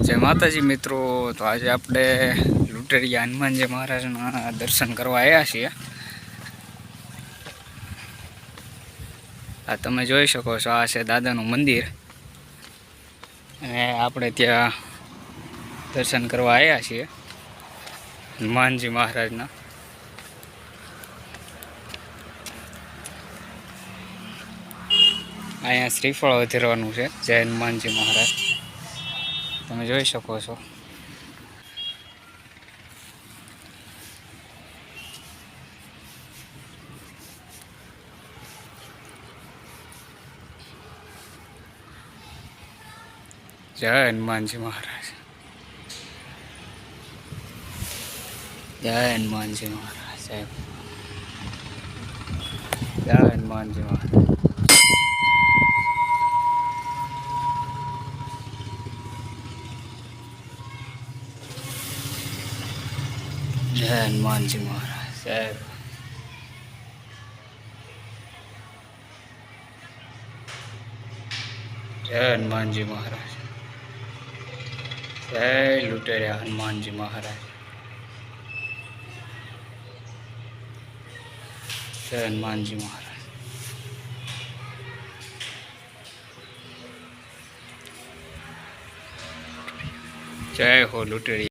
જય માતાજી મિત્રો, તો આજે આપણે લુટેરિયા હનુમાનજી મહારાજના દર્શન કરવા આવ્યા છીએ। આ તમે જોઈ શકો છો, આ છે દાદાનું મંદિર અને આપણે ત્યાં દર્શન કરવા આવ્યા છીએ હનુમાનજી મહારાજના। અહીંયા શ્રીફળ વધેરવાનું છે। જય હનુમાનજી મહારાજ, તમે જોઈ શકો છો। જય હનુમાનજી મહારાજ, જય હનુમાનજી મહારાજ, જય હનુમાનજી મહારાજ। જય હનુમાનજી મહારાજ, જય હનુમાનજી મહારાજ, જય લુટેરિયા હનુમાનજી મહારાજ, જય હનુમાનજી મહારાજ, જય હો લુટેરિયા।